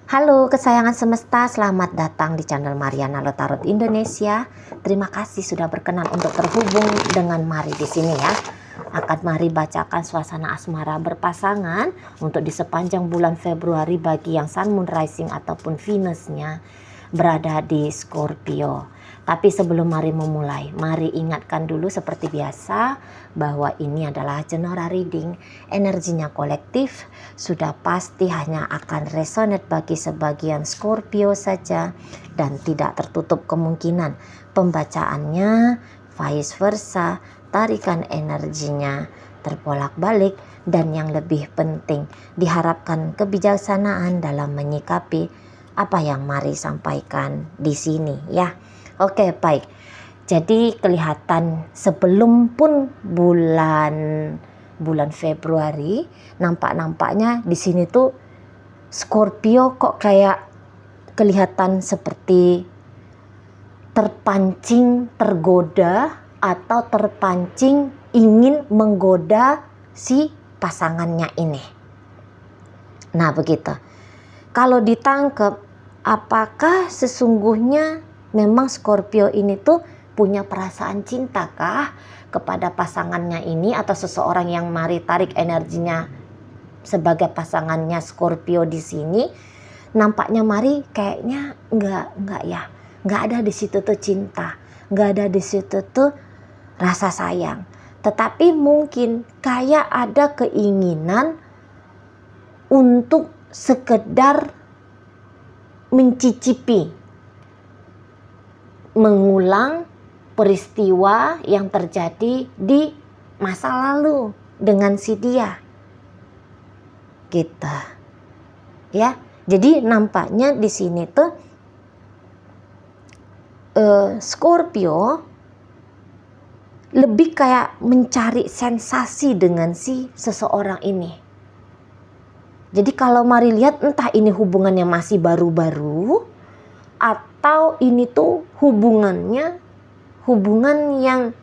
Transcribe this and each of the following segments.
Halo kesayangan semesta, selamat datang di channel Mariana Lotarot Indonesia. Terima kasih sudah berkenan untuk terhubung dengan Mari di sini ya. Akan Mari bacakan suasana asmara berpasangan untuk di sepanjang bulan Februari bagi yang Sun, Moon, Rising ataupun Venusnya berada di Scorpio. Tapi sebelum Mari memulai, mari ingatkan dulu seperti biasa bahwa ini adalah Jenora reading. Energinya kolektif, sudah pasti hanya akan resonate bagi sebagian Scorpio saja dan tidak tertutup kemungkinan pembacaannya vice versa, tarikan energinya terbolak-balik, dan yang lebih penting diharapkan kebijaksanaan dalam menyikapi apa yang Mari sampaikan di sini ya. Oke, baik. Jadi kelihatan sebelum pun bulan Februari, nampaknya di sini tuh Scorpio kok kayak kelihatan seperti terpancing, tergoda atau terpancing ingin menggoda si pasangannya ini. Nah, begitu. Kalau ditangkap, apakah sesungguhnya memang Scorpio ini tuh punya perasaan cinta kah kepada pasangannya ini, atau seseorang yang Mari tarik energinya sebagai pasangannya Scorpio di sini? Nampaknya Mari kayaknya nggak ada di situ tuh cinta, nggak ada di situ tuh rasa sayang. Tetapi mungkin kayak ada keinginan untuk sekedar mencicipi, mengulang peristiwa yang terjadi di masa lalu dengan si dia gitu ya. Jadi nampaknya di sini tuh Scorpio lebih kayak mencari sensasi dengan si seseorang ini. Jadi kalau Mari lihat, entah ini hubungannya masih baru-baru atau ini tuh hubungan yang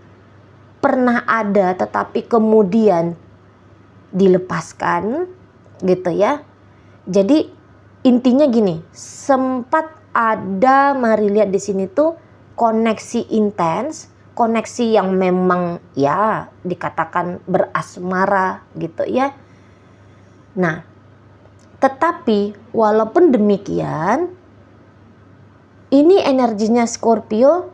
pernah ada tetapi kemudian dilepaskan gitu ya. Jadi intinya gini, sempat ada Mari lihat di sini tuh koneksi intens, koneksi yang memang ya dikatakan berasmara gitu ya. Nah, tetapi walaupun demikian, ini energinya Scorpio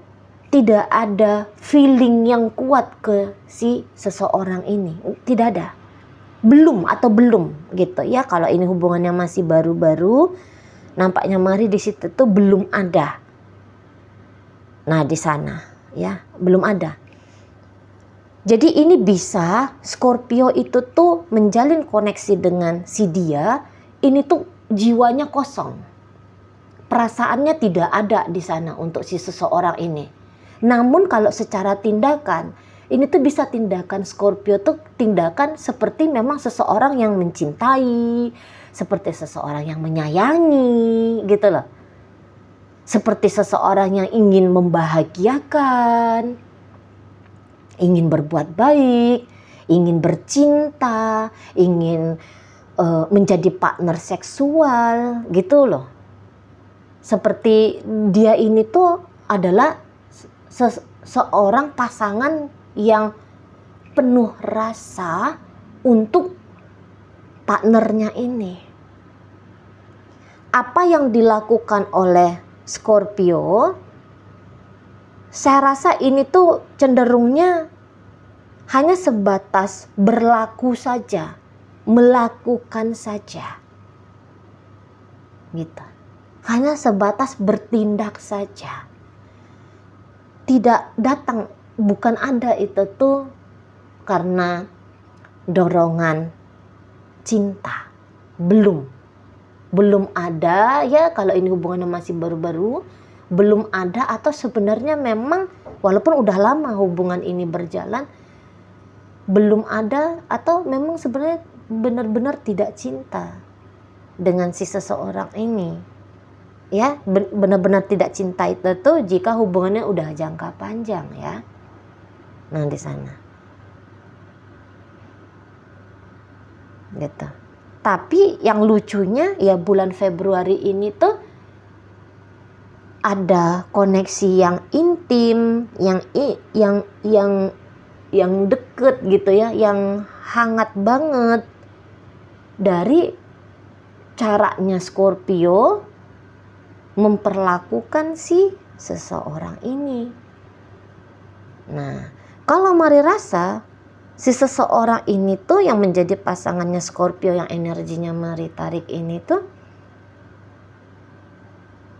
tidak ada feeling yang kuat ke si seseorang ini, tidak ada, belum gitu ya. Kalau ini hubungannya masih baru-baru, nampaknya Mari di situ tuh belum ada. Nah, di sana ya belum ada. Jadi ini bisa Scorpio itu tuh menjalin koneksi dengan si dia, ini tuh jiwanya kosong. Perasaannya tidak ada di sana untuk si seseorang ini. Namun kalau secara tindakan, ini tuh bisa tindakan Scorpio tuh tindakan seperti memang seseorang yang mencintai, seperti seseorang yang menyayangi gitu loh. Seperti seseorang yang ingin membahagiakan, ingin berbuat baik, ingin bercinta, ingin menjadi partner seksual gitu loh. Seperti dia ini tuh adalah seorang pasangan yang penuh rasa untuk partnernya ini. Apa yang dilakukan oleh Scorpio, saya rasa ini tuh cenderungnya hanya sebatas berlaku saja, melakukan saja gitu. Hanya sebatas bertindak saja. Tidak datang, bukan ada itu tuh karena dorongan cinta. Belum ada ya, kalau ini hubungannya masih baru-baru, belum ada, atau sebenarnya memang walaupun udah lama hubungan ini berjalan, belum ada, atau memang sebenarnya benar-benar tidak cinta dengan si seseorang ini. Ya, benar-benar tidak cinta itu tuh jika hubungannya udah jangka panjang ya. Nah, di sana. Gitu. Tapi yang lucunya ya bulan Februari ini tuh ada koneksi yang intim, yang deket gitu ya, yang hangat banget dari caranya Scorpio memperlakukan si seseorang ini. Nah, kalau Mari rasa si seseorang ini tuh yang menjadi pasangannya Scorpio yang energinya Mari tarik ini tuh,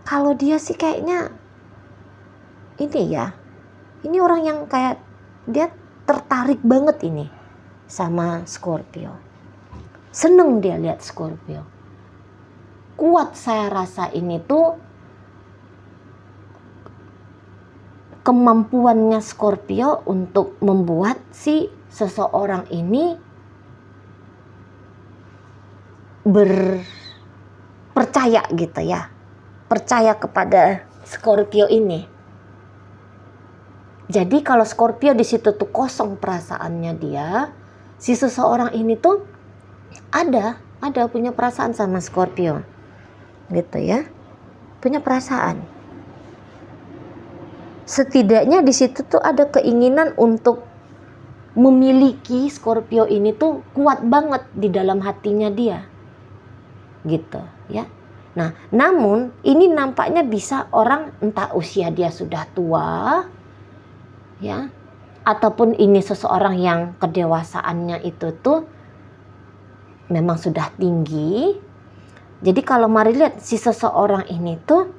kalau dia sih kayaknya ini ya, ini orang yang kayak dia tertarik banget ini sama Scorpio. Seneng dia lihat Scorpio. Kuat saya rasa ini tuh kemampuannya Scorpio untuk membuat si seseorang ini percaya gitu ya, percaya kepada Scorpio ini. Jadi kalau Scorpio di situ tuh kosong perasaannya dia, si seseorang ini tuh ada punya perasaan sama Scorpio, gitu ya, punya perasaan. Setidaknya di situ tuh ada keinginan untuk memiliki Scorpio ini tuh kuat banget di dalam hatinya dia, gitu ya. Nah, namun ini nampaknya bisa orang entah usia dia sudah tua, ya, ataupun ini seseorang yang kedewasaannya itu tuh memang sudah tinggi. Jadi kalau Mari lihat si seseorang ini tuh,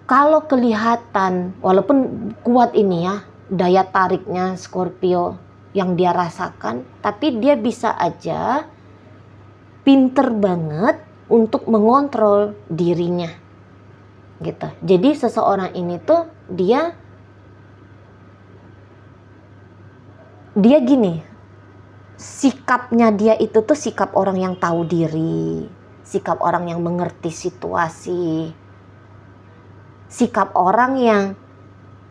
kalau kelihatan walaupun kuat ini ya daya tariknya Scorpio yang dia rasakan, tapi dia bisa aja pinter banget untuk mengontrol dirinya, gitu. Jadi seseorang ini tuh dia gini, sikapnya dia itu tuh sikap orang yang tahu diri, sikap orang yang mengerti situasi, sikap orang yang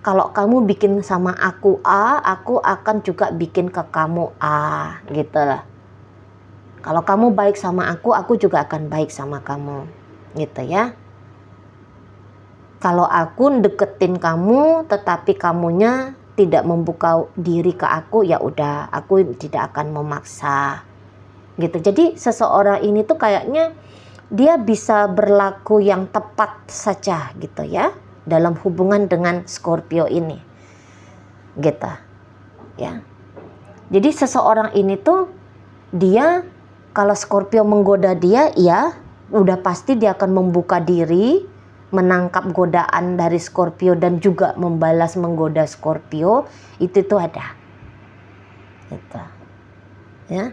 kalau kamu bikin sama aku A, aku akan juga bikin ke kamu A, gitu lah. Kalau kamu baik sama aku juga akan baik sama kamu, gitu ya. Kalau aku deketin kamu, tetapi kamunya tidak membuka diri ke aku, ya udah, aku tidak akan memaksa, gitu. Jadi seseorang ini tuh kayaknya dia bisa berlaku yang tepat saja, gitu ya, dalam hubungan dengan Scorpio ini, gitu ya. Jadi seseorang ini tuh dia kalau Scorpio menggoda dia, ya udah pasti dia akan membuka diri, menangkap godaan dari Scorpio dan juga membalas menggoda Scorpio, itu tuh ada, gitu ya.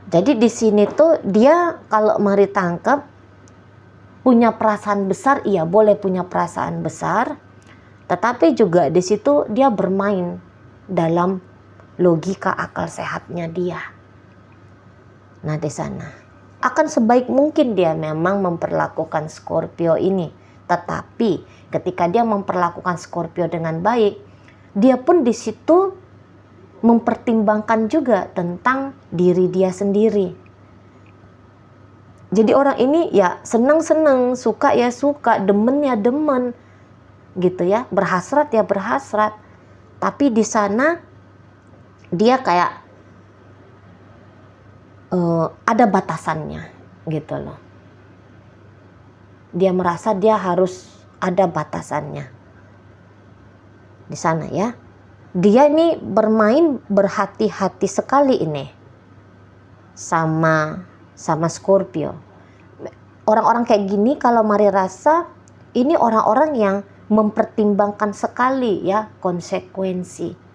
Jadi di sini tuh dia kalau Mari tangkap punya perasaan besar, iya boleh punya perasaan besar, tetapi juga di situ dia bermain dalam logika akal sehatnya dia. Nah di sana akan sebaik mungkin dia memang memperlakukan Scorpio ini, tetapi ketika dia memperlakukan Scorpio dengan baik, dia pun di situ mempertimbangkan juga tentang diri dia sendiri. Jadi orang ini ya senang-senang, suka ya suka, demen ya demen, gitu ya, berhasrat ya berhasrat. Tapi di sana dia kayak ada batasannya, gitu loh. Dia merasa dia harus ada batasannya di sana ya. Dia ini bermain berhati-hati sekali ini sama Scorpio. Orang-orang kayak gini kalau Mari rasa ini orang-orang yang mempertimbangkan sekali ya konsekuensi.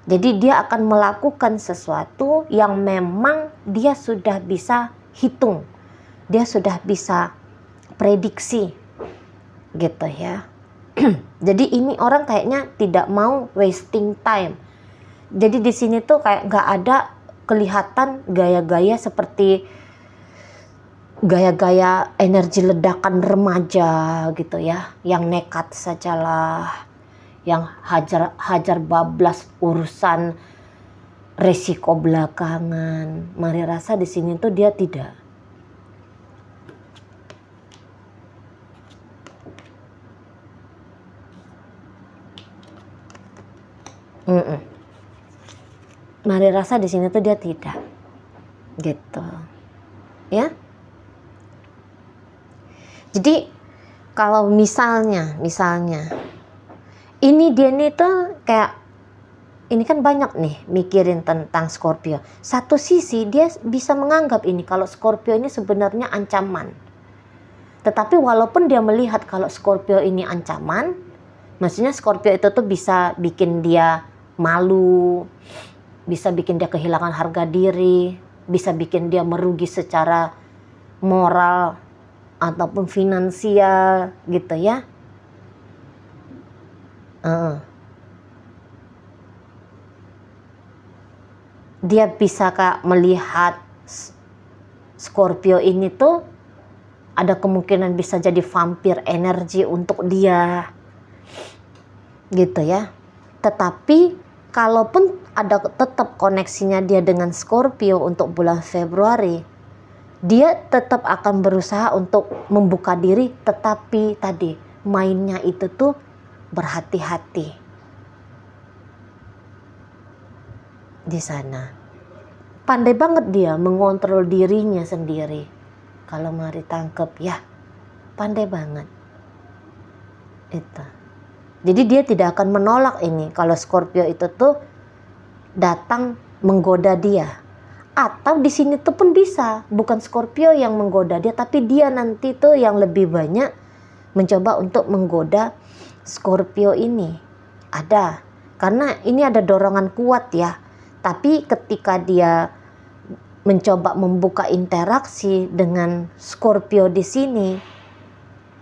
Jadi dia akan melakukan sesuatu yang memang dia sudah bisa hitung, dia sudah bisa prediksi, gitu ya. Jadi ini orang kayaknya tidak mau wasting time. Jadi di sini tuh kayak nggak ada kelihatan gaya-gaya seperti gaya-gaya energi ledakan remaja gitu ya, yang nekat sajalah, yang hajar bablas urusan resiko belakangan. Mari rasa di sini tuh dia tidak. Mari rasa di sini tuh dia tidak, gitu, ya. Jadi kalau misalnya ini dia nih tuh kayak ini kan banyak nih mikirin tentang Scorpio. Satu sisi dia bisa menganggap ini kalau Scorpio ini sebenarnya ancaman. Tetapi walaupun dia melihat kalau Scorpio ini ancaman, maksudnya Scorpio itu tuh bisa bikin dia malu, bisa bikin dia kehilangan harga diri, bisa bikin dia merugi secara moral ataupun finansial gitu ya. Dia bisa melihat Scorpio ini tuh ada kemungkinan bisa jadi vampir energi untuk dia gitu ya. Tetapi kalaupun ada tetap koneksinya dia dengan Scorpio untuk bulan Februari, dia tetap akan berusaha untuk membuka diri, tetapi tadi mainnya itu tuh berhati-hati di sana. Pandai banget dia mengontrol dirinya sendiri. Kalau mari tangkep ya, pandai banget itu. Jadi dia tidak akan menolak ini kalau Scorpio itu tuh datang menggoda dia. Atau di sini tuh pun bisa, bukan Scorpio yang menggoda dia, tapi dia nanti tuh yang lebih banyak mencoba untuk menggoda Scorpio ini. Ada, karena ini ada dorongan kuat ya. Tapi ketika dia mencoba membuka interaksi dengan Scorpio di sini,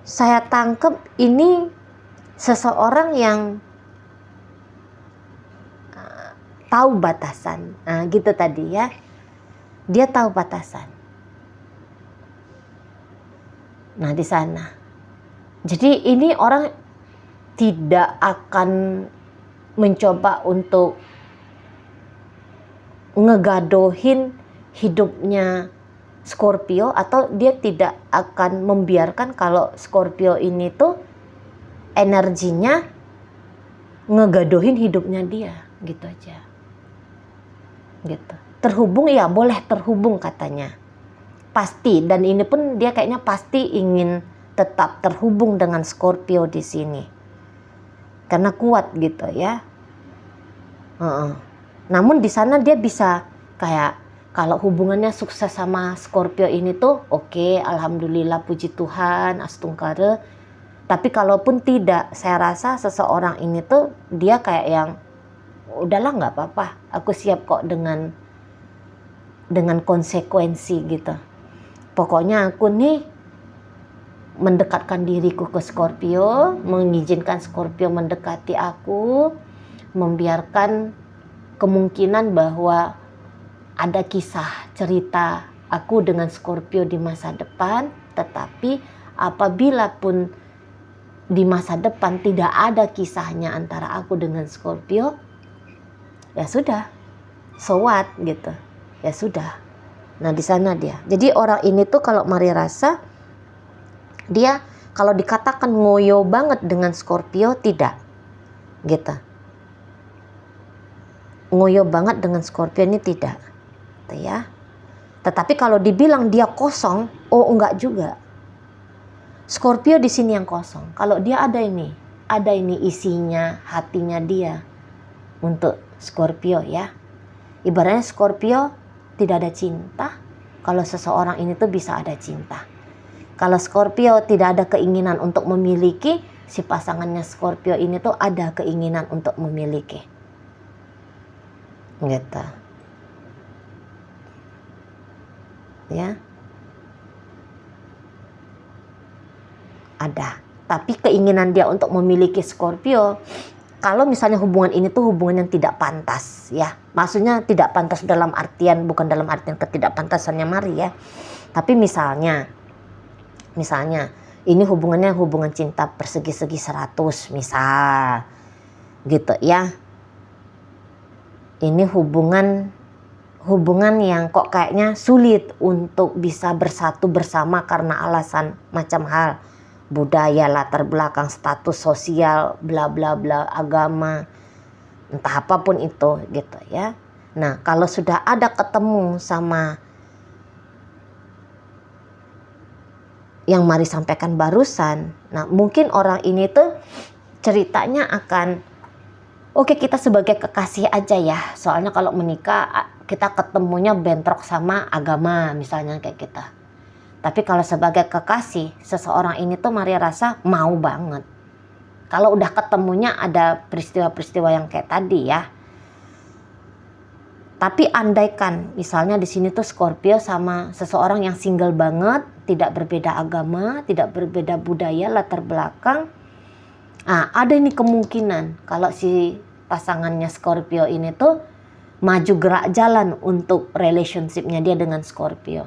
saya tangkap ini seseorang yang tahu batasan. Nah, gitu tadi ya. Dia tahu batasan. Nah, di sana. Jadi ini orang tidak akan mencoba untuk ngegadohin hidupnya Scorpio, atau dia tidak akan membiarkan kalau Scorpio ini tuh energinya ngegadohin hidupnya dia, gitu aja. Gitu. Terhubung ya boleh terhubung katanya. Pasti, dan ini pun dia kayaknya pasti ingin tetap terhubung dengan Scorpio di sini. Karena kuat gitu ya. Namun di sana dia bisa kayak kalau hubungannya sukses sama Scorpio ini tuh oke, alhamdulillah, puji Tuhan, astungkara. Tapi kalaupun tidak, saya rasa seseorang ini tuh dia kayak yang udahlah nggak apa-apa, aku siap kok dengan konsekuensi gitu. Pokoknya aku nih mendekatkan diriku ke Scorpio, mengizinkan Scorpio mendekati aku, membiarkan kemungkinan bahwa ada kisah cerita aku dengan Scorpio di masa depan. Tetapi apabila pun di masa depan tidak ada kisahnya antara aku dengan Scorpio, ya sudah, so what gitu, ya sudah. Nah di sana dia. Jadi orang ini tuh kalau mari rasa dia kalau dikatakan ngoyo banget dengan Scorpio, tidak gitu. Ngoyo banget dengan Scorpio ini tidak, gitu ya. Tetapi kalau dibilang dia kosong, oh enggak juga. Scorpio di sini yang kosong. Kalau dia ada ini isinya, hatinya dia untuk Scorpio ya. Ibaratnya Scorpio tidak ada cinta. Kalau seseorang ini tuh bisa ada cinta. Kalau Scorpio tidak ada keinginan untuk memiliki, si pasangannya Scorpio ini tuh ada keinginan untuk memiliki. Gitu. Ya. Ada. Tapi keinginan dia untuk memiliki Scorpio, kalau misalnya hubungan ini tuh hubungan yang tidak pantas ya. Maksudnya tidak pantas dalam artian, bukan dalam artian ketidakpantasannya mari ya. Tapi misalnya ini hubungan cinta persegi-segi 100 misal. gitu ya. Ini hubungan yang kok kayaknya sulit untuk bisa bersatu bersama karena alasan macam hal budaya, latar belakang, status sosial, bla bla bla, agama, entah apapun itu gitu ya. Nah, kalau sudah ada ketemu sama yang Mari sampaikan barusan, nah mungkin orang ini tuh ceritanya akan oke, kita sebagai kekasih aja ya. Soalnya kalau menikah kita ketemunya bentrok sama agama misalnya kayak kita. Tapi kalau sebagai kekasih, seseorang ini tuh Mari rasa mau banget. Kalau udah ketemunya ada peristiwa-peristiwa yang kayak tadi ya. Tapi andaikan misalnya di sini tuh Scorpio sama seseorang yang single banget, tidak berbeda agama, tidak berbeda budaya, latar belakang. Ada ini kemungkinan kalau si pasangannya Scorpio ini tuh maju gerak jalan untuk relationship-nya dia dengan Scorpio.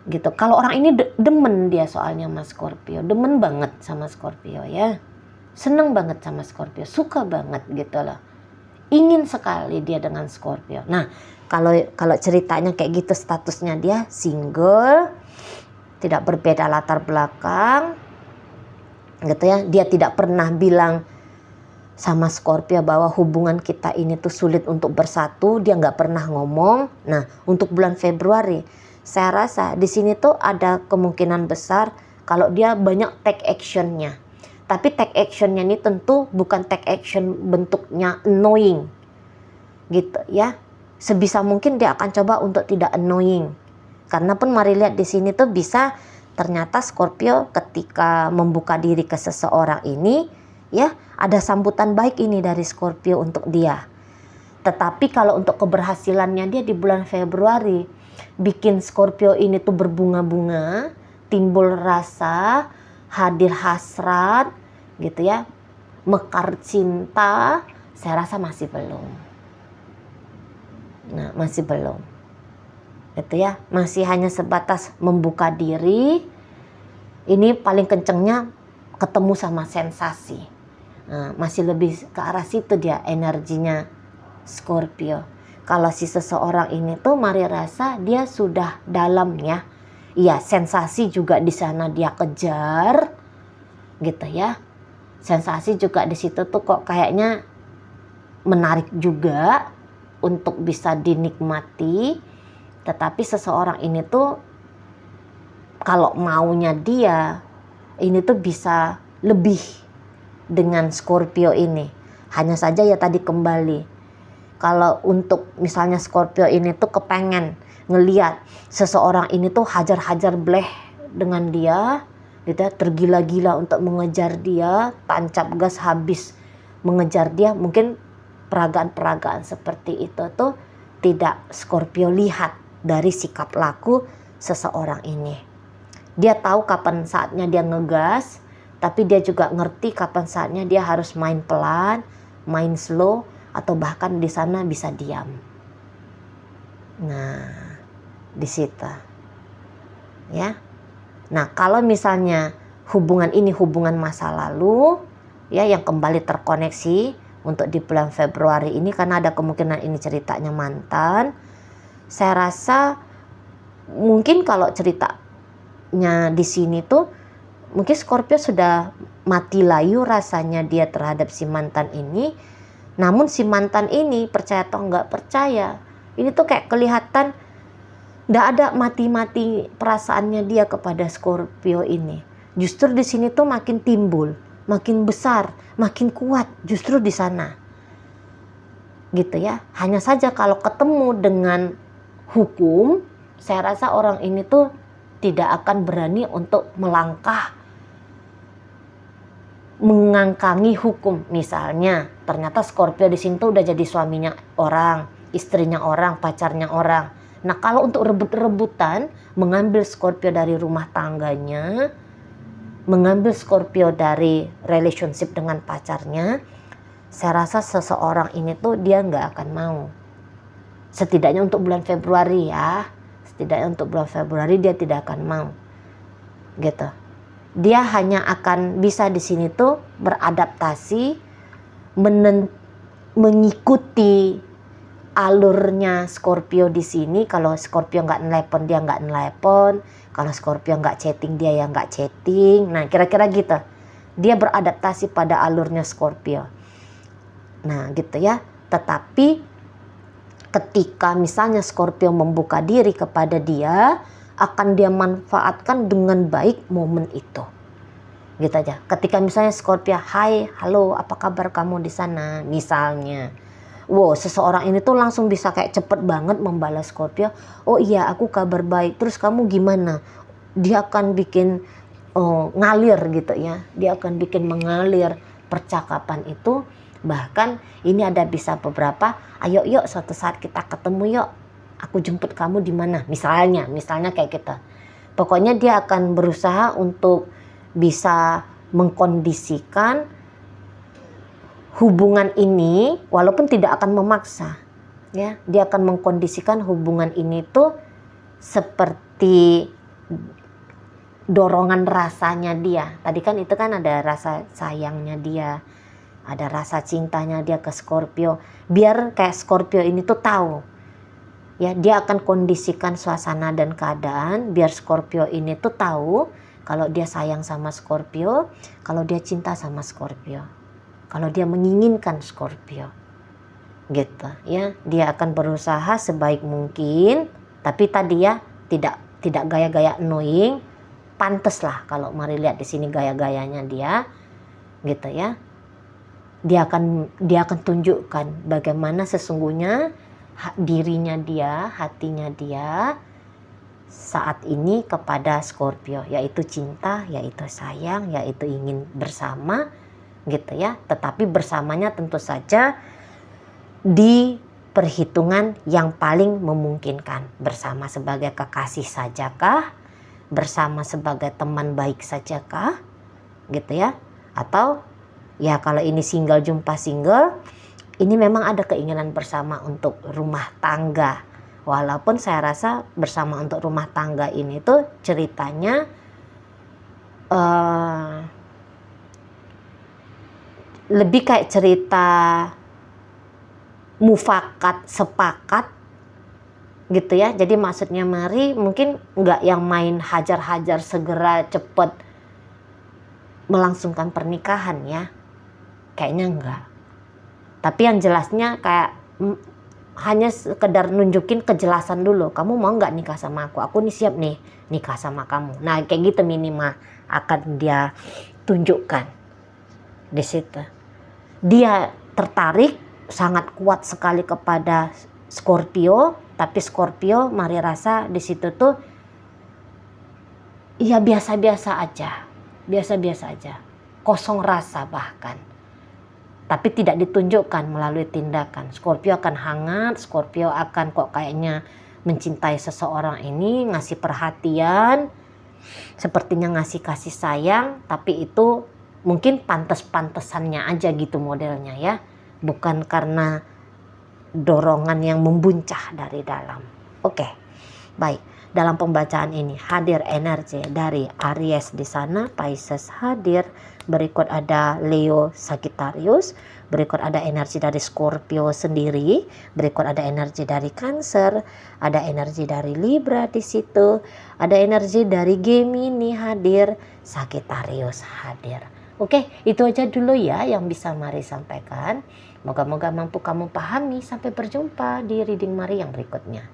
Gitu. Kalau orang ini demen dia soalnya sama Scorpio, demen banget sama Scorpio ya. Seneng banget sama Scorpio, suka banget gitu loh. Ingin sekali dia dengan Scorpio. Nah, kalau ceritanya kayak gitu, statusnya dia single, tidak berbeda latar belakang, gitu ya. Dia tidak pernah bilang sama Scorpio bahwa hubungan kita ini tuh sulit untuk bersatu. Dia nggak pernah ngomong. Nah, untuk bulan Februari, saya rasa di sini tuh ada kemungkinan besar kalau dia banyak take actionnya. Tapi take actionnya ini tentu bukan take action bentuknya annoying, gitu ya. Sebisa mungkin dia akan coba untuk tidak annoying. Karena pun Mari lihat di sini tuh bisa ternyata Scorpio ketika membuka diri ke seseorang ini, ya ada sambutan baik ini dari Scorpio untuk dia. Tetapi kalau untuk keberhasilannya dia di bulan Februari, bikin Scorpio ini tuh berbunga-bunga, timbul rasa, hadir hasrat, gitu ya, mekar cinta, saya rasa masih belum. Nah, masih belum. Itu ya, masih hanya sebatas membuka diri. Ini paling kencengnya ketemu sama sensasi. Nah, masih lebih ke arah situ dia energinya Scorpio. Kalau si seseorang ini tuh Mari rasa dia sudah dalam ya. Iya, sensasi juga di sana dia kejar, gitu ya. Sensasi juga di situ tuh kok kayaknya menarik juga untuk bisa dinikmati. Tetapi seseorang ini tuh kalau maunya dia ini tuh bisa lebih dengan Scorpio ini. Hanya saja ya tadi kembali, kalau untuk misalnya Scorpio ini tuh kepengen ngeliat seseorang ini tuh hajar-hajar bleh dengan dia, gitu ya, tergila-gila untuk mengejar dia, tancap gas habis mengejar dia, mungkin peragaan-peragaan seperti itu tuh tidak Scorpio lihat dari sikap laku seseorang ini. Dia tahu kapan saatnya dia ngegas, tapi dia juga ngerti kapan saatnya dia harus main pelan, main slow, atau bahkan di sana bisa diam. Nah, di situ. Ya. Nah, kalau misalnya hubungan ini hubungan masa lalu, ya yang kembali terkoneksi untuk di bulan Februari ini karena ada kemungkinan ini ceritanya mantan. Saya rasa mungkin kalau ceritanya di sini tuh mungkin Scorpio sudah mati layu rasanya dia terhadap si mantan ini. Namun si mantan ini percaya atau nggak percaya, ini tuh kayak kelihatan nggak ada mati-mati perasaannya dia kepada Scorpio ini. Justru di sini tuh makin timbul, makin besar, makin kuat justru di sana. Gitu ya. Hanya saja kalau ketemu dengan hukum, saya rasa orang ini tuh tidak akan berani untuk melangkah mengangkangi hukum. Misalnya ternyata Scorpio di sini tuh udah jadi suaminya orang, istrinya orang, pacarnya orang. Nah, kalau untuk rebut-rebutan mengambil Scorpio dari rumah tangganya, mengambil Scorpio dari relationship dengan pacarnya, saya rasa seseorang ini tuh dia nggak akan mau. Setidaknya untuk bulan Februari ya, setidaknya untuk bulan Februari dia tidak akan mau. Gitu. Dia hanya akan bisa di sini tuh beradaptasi mengikuti alurnya Scorpio di sini. Kalau Scorpio nggak nelpon, dia nggak nelpon. Kalau Scorpio nggak chatting, dia ya nggak chatting. Nah, kira-kira gitu. Dia beradaptasi pada alurnya Scorpio. Nah, gitu ya. Tetapi ketika misalnya Scorpio membuka diri kepada dia, akan dia manfaatkan dengan baik momen itu. Gitu aja. Ketika misalnya Scorpio, "Hai, halo, apa kabar kamu di sana?" Misalnya. Wow, seseorang ini tuh langsung bisa kayak cepet banget membalas Scorpio. "Oh iya, aku kabar baik. Terus kamu gimana?" Dia akan bikin ngalir gitu ya. Dia akan bikin mengalir percakapan itu. Bahkan ini ada bisa beberapa, "Ayo yuk suatu saat kita ketemu yuk. Aku jemput kamu di mana?" Misalnya kayak gitu. Pokoknya dia akan berusaha untuk bisa mengkondisikan hubungan ini, walaupun tidak akan memaksa, ya. Dia akan mengkondisikan hubungan ini tuh seperti dorongan rasanya dia. Tadi kan itu kan ada rasa sayangnya dia, ada rasa cintanya dia ke Scorpio. Biar kayak Scorpio ini tuh tahu, ya, dia akan kondisikan suasana dan keadaan biar Scorpio ini tuh tahu kalau dia sayang sama Scorpio, kalau dia cinta sama Scorpio, kalau dia menginginkan Scorpio, gitu ya. Dia akan berusaha sebaik mungkin, tapi tadi ya tidak gaya-gaya annoying. Pantes lah kalau mari lihat di sini gaya-gayanya dia, gitu ya. Dia akan tunjukkan bagaimana sesungguhnya dirinya dia, hatinya dia saat ini kepada Scorpio, yaitu cinta, yaitu sayang, yaitu ingin bersama, gitu ya. Tetapi bersamanya tentu saja di perhitungan yang paling memungkinkan. Bersama sebagai kekasih sajakah? Bersama sebagai teman baik sajakah? Gitu ya. Atau ya kalau ini single jumpa single, ini memang ada keinginan bersama untuk rumah tangga. Walaupun saya rasa bersama untuk rumah tangga ini tuh ceritanya lebih kayak cerita mufakat, sepakat gitu ya. Jadi maksudnya mari mungkin nggak yang main hajar-hajar segera cepet melangsungkan pernikahan ya. Kayaknya enggak. Tapi yang jelasnya kayak hanya sekedar nunjukin kejelasan dulu. Kamu mau nggak nikah sama aku? Aku nih siap nih nikah sama kamu. Nah kayak gitu minimal akan dia tunjukkan di situ. Dia tertarik sangat kuat sekali kepada Scorpio, tapi Scorpio mari rasa di situ tuh ya biasa-biasa aja, kosong rasa bahkan. Tapi tidak ditunjukkan melalui tindakan. Scorpio akan hangat, Scorpio akan kok kayaknya mencintai seseorang ini, ngasih perhatian, sepertinya ngasih kasih sayang, tapi itu mungkin pantes-pantesannya aja gitu modelnya ya. Bukan karena dorongan yang membuncah dari dalam. Oke, baik. Dalam pembacaan ini hadir energi dari Aries di sana, Pisces hadir, berikut ada Leo, Sagittarius, berikut ada energi dari Scorpio sendiri, berikut ada energi dari Cancer, ada energi dari Libra di situ, ada energi dari Gemini hadir, Sagittarius hadir. Oke, itu aja dulu ya yang bisa Mari sampaikan. Moga-moga mampu kamu pahami. Sampai berjumpa di reading Mari yang berikutnya.